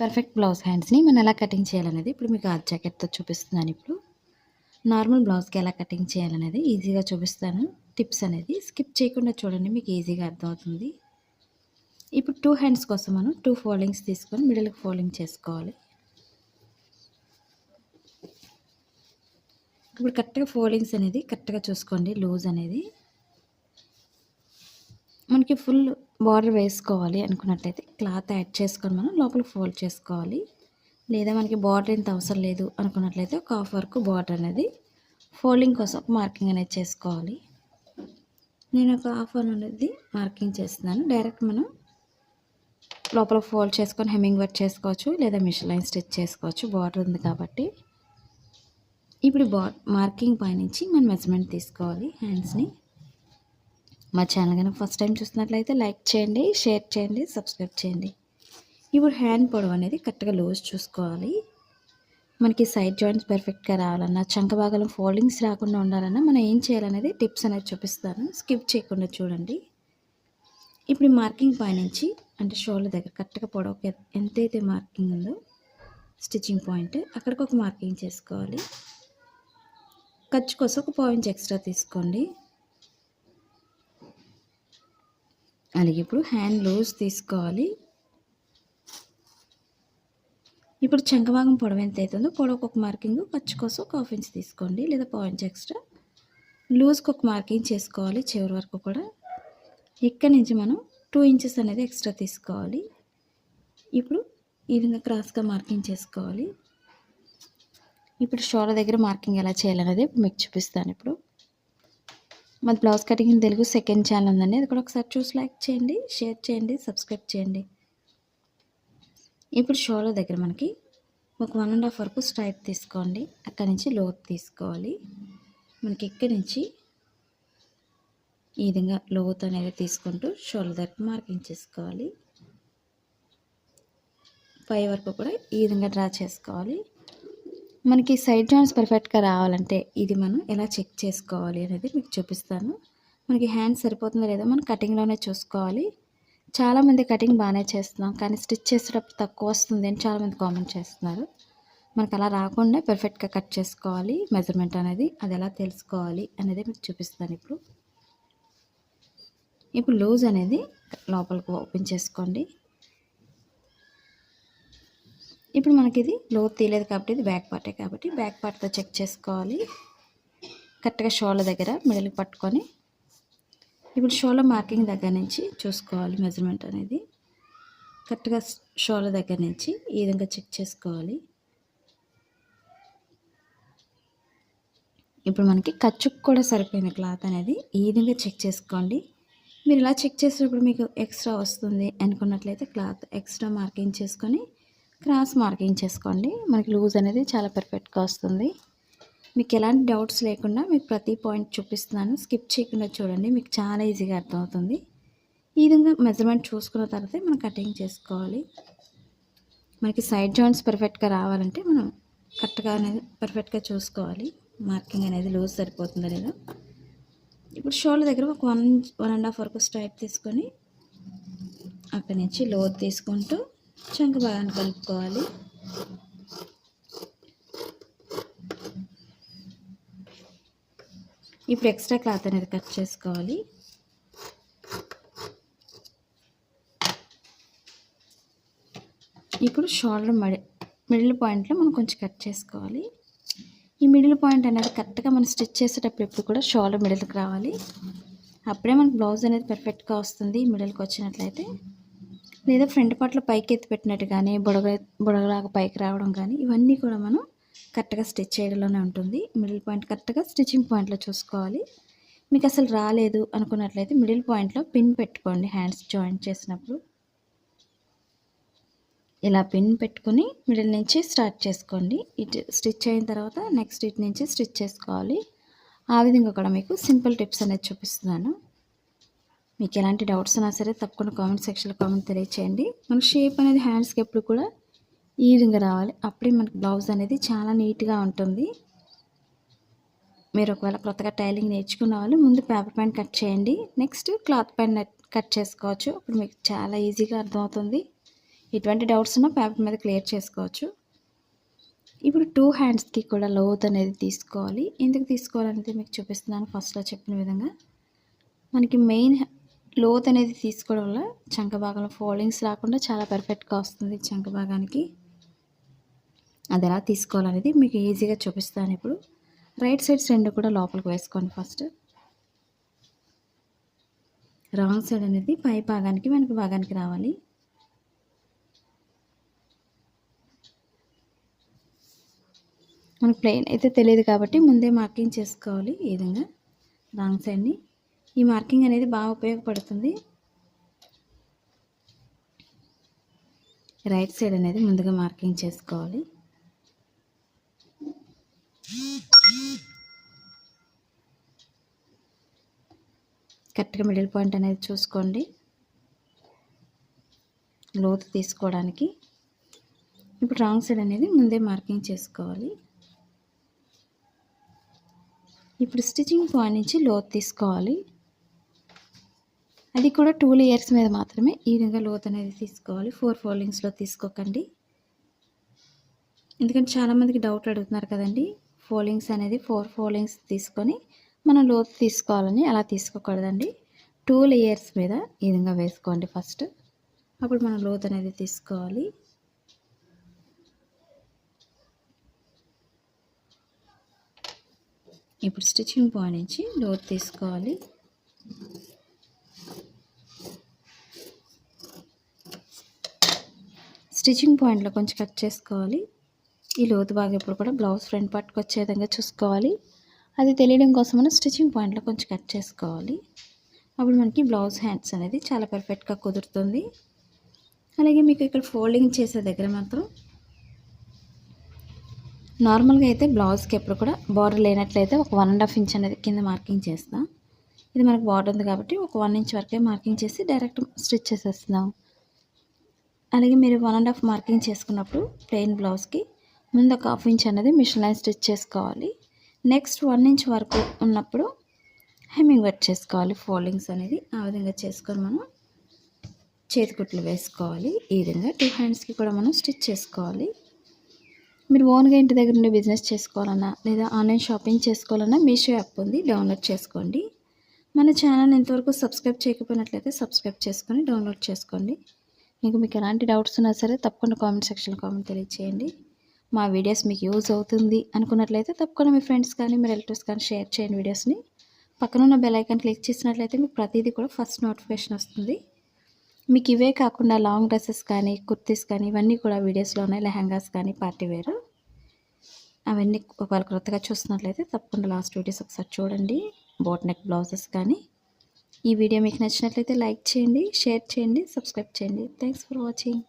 Perfect blouse హ్యాండ్స్ని మనం ఎలా cutting చేయాలనేది ఇప్పుడు మీకు ఆ జాకెట్తో చూపిస్తున్నాను. ఇప్పుడు నార్మల్ బ్లౌజ్కి ఎలా కటింగ్ చేయాలనేది ఈజీగా చూపిస్తాను. టిప్స్ అనేది స్కిప్ చేయకుండా చూడండి, మీకు ఈజీగా అర్థమవుతుంది. ఇప్పుడు 2 హ్యాండ్స్ కోసం మనం 2 ఫోల్డింగ్స్ తీసుకొని మిడిల్కి ఫోల్డింగ్ చేసుకోవాలి. ఇప్పుడు కరెక్ట్గా ఫోల్డింగ్స్ అనేది కరెక్ట్గా చూసుకోండి. లూజ్ అనేది మనకి ఫుల్ బార్డర్ వేసుకోవాలి అనుకున్నట్లయితే క్లాత్ యాడ్ చేసుకొని మనం లోపల ఫోల్డ్ చేసుకోవాలి. లేదా మనకి బార్డర్ ఎంత అవసరం లేదు అనుకున్నట్లయితే ఒక హాఫ్ వరకు బార్డర్ అనేది ఫోల్డింగ్ కోసం మార్కింగ్ అనేది చేసుకోవాలి. నేను ఒక హాఫ్ అనేది మార్కింగ్ చేస్తున్నాను. డైరెక్ట్ మనం లోపల ఫోల్డ్ చేసుకొని హెమ్మింగ్ వర్క్ చేసుకోవచ్చు, లేదా మిషన్ లైన్ స్టిచ్ చేసుకోవచ్చు. బార్డర్ ఉంది కాబట్టి ఇప్పుడు మార్కింగ్ పైనుంచి మనం మెజర్మెంట్ తీసుకోవాలి హ్యాండ్స్ని. మా ఛానల్ కనుక ఫస్ట్ టైం చూస్తున్నట్లయితే లైక్ చేయండి, షేర్ చేయండి, సబ్స్క్రైబ్ చేయండి. ఇప్పుడు హ్యాండ్ పొడవు అనేది కరెక్ట్గా లూజ్ చూసుకోవాలి. మనకి సైడ్ జాయింట్స్ పర్ఫెక్ట్గా రావాలన్నా, చంక భాగంలో ఫోల్డింగ్స్ రాకుండా ఉండాలన్నా మనం ఏం చేయాలనేది టిప్స్ అనేది చూపిస్తాను. స్కిప్ చేయకుండా చూడండి. ఇప్పుడు మార్కింగ్ పైనుంచి అంటే షోల్డర్ దగ్గర కరెక్ట్గా పొడవుకి ఎంతైతే మార్కింగ్ ఉందో స్టిచ్చింగ్ పాయింట్ అక్కడికి ఒక మార్కింగ్ చేసుకోవాలి. ఖర్చు కోసం ఒక పాయింట్ ఎక్స్ట్రా తీసుకోండి. అలాగే ఇప్పుడు హ్యాండ్ లూజ్ తీసుకోవాలి. ఇప్పుడు చంకభాగం పొడవు ఎంత అవుతుందో పొడవుకు ఒక మార్కింగ్, ఖర్చు కోసం ఒక హాఫ్ ఇంచ్ తీసుకోండి, లేదా పాయింట్స్ ఎక్స్ట్రా. లూజ్కి ఒక మార్కింగ్ చేసుకోవాలి చివరి వరకు కూడా. ఇక్కడి నుంచి మనం 2 ఇంచెస్ అనేది ఎక్స్ట్రా తీసుకోవాలి. ఇప్పుడు ఈ విధంగా క్రాస్గా మార్కింగ్ చేసుకోవాలి. ఇప్పుడు షోల్డర్ దగ్గర మార్కింగ్ ఎలా చేయాలనేది మీకు చూపిస్తాను. ఇప్పుడు మా blouse cutting in Telugu second channel ఉందండి, అది కూడా ఒకసారి చూసి లైక్ చేయండి, షేర్ చేయండి, సబ్స్క్రైబ్ చేయండి. ఇప్పుడు షోల్డర్ దగ్గర మనకి ఒక 1.5 వరకు స్ట్రైప్ తీసుకోండి. అక్కడి నుంచి లోత్ తీసుకోవాలి. మనకి ఇక్కడి నుంచి ఈ విధంగా లోత్ అనేది తీసుకుంటూ షోల్డర్ దగ్గర మార్కింగ్ చేసుకోవాలి. 5 వరకు కూడా ఈ విధంగా డ్రా చేసుకోవాలి. మనకి సైడ్ జాయింట్స్ పర్ఫెక్ట్గా రావాలంటే ఇది మనం ఎలా చెక్ చేసుకోవాలి అనేది మీకు చూపిస్తాను. మనకి హ్యాండ్ సరిపోతుందో లేదో మనం కటింగ్లోనే చూసుకోవాలి. చాలామంది కటింగ్ బాగానే చేస్తున్నాం, కానీ స్టిచ్ చేసేటప్పుడు తక్కువ వస్తుంది అని చాలామంది కామెంట్ చేస్తున్నారు. మనకు అలా రాకుండా పర్ఫెక్ట్గా కట్ చేసుకోవాలి. మెజర్మెంట్ అనేది అది ఎలా తెలుసుకోవాలి అనేది మీకు చూపిస్తాను. ఇప్పుడు లూజ్ అనేది లోపలికి ఓపెన్ చేసుకోండి. ఇప్పుడు మనకి ఇది లోతు తీయలేదు కాబట్టి ఇది బ్యాక్ పార్టే కాబట్టి బ్యాక్ పార్ట్తో చెక్ చేసుకోవాలి. కరెక్ట్గా షోల్డర్ దగ్గర మిడిల్కి పట్టుకొని ఇప్పుడు షోల్డర్ మార్కింగ్ దగ్గర నుంచి చూసుకోవాలి. మెజర్మెంట్ అనేది కరెక్ట్గా షోల్డర్ దగ్గర నుంచి ఈ విధంగా చెక్ చేసుకోవాలి. ఇప్పుడు మనకి ఖర్చుకు కూడా సరిపోయిన క్లాత్ అనేది ఈ విధంగా చెక్ చేసుకోండి. మీరు ఇలా చెక్ చేసేటప్పుడు మీకు ఎక్స్ట్రా వస్తుంది అనుకున్నట్లయితే క్లాత్ ఎక్స్ట్రా మార్కింగ్ చేసుకొని క్రాస్ మార్కింగ్ చేసుకోండి. మనకి లూజ్ అనేది చాలా పర్ఫెక్ట్గా వస్తుంది. మీకు ఎలాంటి డౌట్స్ లేకుండా మీకు ప్రతి పాయింట్ చూపిస్తున్నాను. స్కిప్ చేయకుండా చూడండి, మీకు చాలా ఈజీగా అర్థమవుతుంది. ఈ విధంగా మెజర్మెంట్ చూసుకున్న తర్వాతే మనం కటింగ్ చేసుకోవాలి. మనకి సైడ్ జాయింట్స్ పర్ఫెక్ట్గా రావాలంటే మనం కరెక్ట్గా అనేది పర్ఫెక్ట్గా చూసుకోవాలి. మార్కింగ్ అనేది లూజ్ సరిపోతుందో లేదో. ఇప్పుడు షోల్డర్ దగ్గర ఒక 1.5 వరకు స్ట్రైప్ తీసుకొని అక్కడి నుంచి లోత్ తీసుకుంటూ చంక భాగాన్ని కలుపుకోవాలి. ఇప్పుడు ఎక్స్ట్రా క్లాత్ అనేది కట్ చేసుకోవాలి. ఇప్పుడు షోల్డర్ మిడిల్ పాయింట్లో మనం కొంచెం కట్ చేసుకోవాలి. ఈ మిడిల్ పాయింట్ అనేది కరెక్ట్గా మనం స్టిచ్ చేసేటప్పుడు ఎప్పుడు కూడా షోల్డర్ మిడిల్కి రావాలి. అప్పుడే మనకు బ్లౌజ్ అనేది పర్ఫెక్ట్గా వస్తుంది. మిడిల్కి వచ్చినట్లయితే లేదా ఫ్రంట్ పార్ట్లో పైకి ఎత్తి పెట్టినట్టు కానీ బుడగలాగా పైకి రావడం కానీ ఇవన్నీ కూడా మనం కరెక్ట్గా స్టిచ్ చేయడంలోనే ఉంటుంది. మిడిల్ పాయింట్ కరెక్ట్గా స్టిచ్చింగ్ పాయింట్లో చూసుకోవాలి. మీకు అసలు రాలేదు అనుకున్నట్లయితే మిడిల్ పాయింట్లో పిన్ పెట్టుకోండి. హ్యాండ్స్ జాయింట్ చేసినప్పుడు ఇలా పిన్ పెట్టుకుని మిడిల్ నుంచి స్టార్ట్ చేసుకోండి. ఇటు స్టిచ్ అయిన తర్వాత నెక్స్ట్ ఇటు నుంచి స్టిచ్ చేసుకోవాలి. ఆ విధంగా కూడా మీకు సింపుల్ టిప్స్ అనేది చూపిస్తున్నాను. మీకు ఎలాంటి డౌట్స్ ఉన్నా సరే తప్పకుండా కామెంట్ సెక్షన్లో కామెంట్ తెలియచేయండి. మన షేప్ అనేది హ్యాండ్స్కి ఎప్పుడు కూడా ఈ విధంగా రావాలి. అప్పుడే మనకి బ్లౌజ్ అనేది చాలా నీట్గా ఉంటుంది. మీరు ఒకవేళ కొత్తగా టైలింగ్ నేర్చుకున్న వాళ్ళు ముందు పేపర్ పైన కట్ చేయండి, నెక్స్ట్ క్లాత్ పైన కట్ చేసుకోవచ్చు. అప్పుడు మీకు చాలా ఈజీగా అర్థమవుతుంది. ఎటువంటి డౌట్స్ ఉన్నా పేపర్ మీద క్లియర్ చేసుకోవచ్చు. ఇప్పుడు 2 హ్యాండ్స్కి కూడా లోత్ అనేది తీసుకోవాలి. ఎందుకు తీసుకోవాలనేది మీకు చూపిస్తున్నాను. ఫస్ట్లో చెప్పిన విధంగా మనకి మెయిన్ లోత్ అనేది తీసుకోవడం వల్ల చంక భాగంలో ఫోల్డింగ్స్ రాకుండా చాలా పర్ఫెక్ట్గా వస్తుంది. చంక భాగానికి అది ఎలా తీసుకోవాలనేది మీకు ఈజీగా చూపిస్తాను. ఇప్పుడు రైట్ సైడ్స్ 2 కూడా లోపలికి వేసుకోండి. ఫస్ట్ రాంగ్ సైడ్ అనేది పై భాగానికి వెనక భాగానికి రావాలి. మనకు ప్లెయిన్ అయితే తెలియదు కాబట్టి ముందే మార్కింగ్ చేసుకోవాలి. ఈ విధంగా రాంగ్ సైడ్ని ఈ మార్కింగ్ అనేది బాగా ఉపయోగపడుతుంది. రైట్ సైడ్ అనేది ముందుగా మార్కింగ్ చేసుకోవాలి. కరెక్ట్గా మిడిల్ పాయింట్ అనేది చూసుకోండి లోతు తీసుకోవడానికి. ఇప్పుడు రాంగ్ సైడ్ అనేది ముందే మార్కింగ్ చేసుకోవాలి. ఇప్పుడు స్టిచ్చింగ్ పాయింట్ నుంచి లోతు తీసుకోవాలి. అది కూడా 2 లేయర్స్ మీద మాత్రమే ఈ విధంగా లోతు అనేది తీసుకోవాలి. 4 ఫోల్డింగ్స్లో తీసుకోకండి. ఎందుకంటే చాలామందికి డౌట్ అడుగుతున్నారు కదండి, ఫోల్డింగ్స్ అనేది 4 ఫోల్డింగ్స్ తీసుకొని మనం లోతు తీసుకోవాలని. అలా తీసుకోకూడదండి. 2 లేయర్స్ మీద ఈ విధంగా వేసుకోండి ఫస్ట్. అప్పుడు మనం లోతు అనేది తీసుకోవాలి. ఇప్పుడు స్టిచ్చింగ్ పాయింట్ నుంచి లోతు తీసుకోవాలి. స్టిచ్చింగ్ పాయింట్లో కొంచెం కట్ చేసుకోవాలి. ఈ లోతు భాగం ఇప్పుడు కూడా బ్లౌజ్ ఫ్రంట్ పార్ట్కి వచ్చే విధంగా చూసుకోవాలి. అది తెలియడం కోసం మనం స్టిచ్చింగ్ పాయింట్లో కొంచెం కట్ చేసుకోవాలి. అప్పుడు మనకి బ్లౌజ్ హ్యాండ్స్ అనేది చాలా పర్ఫెక్ట్గా కుదురుతుంది. అలాగే మీకు ఇక్కడ ఫోల్డింగ్ చేసే దగ్గర మాత్రం నార్మల్గా అయితే బ్లౌజ్కి ఎప్పుడు కూడా బార్డర్ లేనట్లయితే ఒక 1.5 ఇంచ్ అనేది కింద మార్కింగ్ చేస్తాం. ఇది మనకు బార్డర్ ఉంది కాబట్టి ఒక 1 ఇంచ్ వరకే మార్కింగ్ చేసి డైరెక్ట్ స్టిచ్ చేసేస్తున్నాం. అలాగే మీరు 1.5 మార్కింగ్ చేసుకున్నప్పుడు ప్లెయిన్ బ్లౌజ్కి ముందు ఒక 1/2 ఇంచ్ అనేది మిషన్ లైన్ స్టిచ్ చేసుకోవాలి. నెక్స్ట్ 1 ఇంచ్ వరకు ఉన్నప్పుడు హెమ్మింగ్ వర్క్ చేసుకోవాలి. ఫోల్డింగ్స్ అనేది ఆ విధంగా చేసుకొని మనం చేతికుట్లు వేసుకోవాలి. ఈ విధంగా 2 హ్యాండ్స్కి కూడా మనం స్టిచ్ చేసుకోవాలి. మీరు ఓన్గా ఇంటి దగ్గర నుండి బిజినెస్ చేసుకోవాలన్నా లేదా ఆన్లైన్ షాపింగ్ చేసుకోవాలన్నా మీషో యాప్ ఉంది, డౌన్లోడ్ చేసుకోండి. మన ఛానల్ ఇంతవరకు సబ్స్క్రైబ్ చేయకపోయినట్లయితే సబ్స్క్రైబ్ చేసుకొని డౌన్లోడ్ చేసుకోండి. మీకు ఎలాంటి డౌట్స్ ఉన్నా సరే తప్పకుండా కామెంట్ సెక్షన్లో కామెంట్ తెలియజేయండి. మా వీడియోస్ మీకు యూజ్ అవుతుంది అనుకున్నట్లయితే తప్పకుండా మీ ఫ్రెండ్స్ కానీ మీ రిలేటివ్స్ కానీ షేర్ చేయండి. వీడియోస్ని పక్కన ఉన్న బెల్ ఐకాన్ క్లిక్ చేసినట్లయితే మీకు ప్రతిదీ కూడా ఫస్ట్ నోటిఫికేషన్ వస్తుంది. మీకు ఇవే కాకుండా లాంగ్ డ్రెస్సెస్ కానీ కుర్తీస్ కానీ ఇవన్నీ కూడా వీడియోస్లో ఉన్నాయి. లెహంగాస్ కానీ పార్టీ వేర్ అవన్నీ ఒకవేళ కొత్తగా చూస్తున్నట్లయితే తప్పకుండా లాస్ట్ వీడియోస్ ఒకసారి చూడండి. బోట్ నెక్ బ్లౌజెస్ కానీ. ఈ వీడియో మీకు నచ్చినట్లయితే లైక్ చేయండి, షేర్ చేయండి, సబ్స్క్రైబ్ చేయండి. Thanks for watching.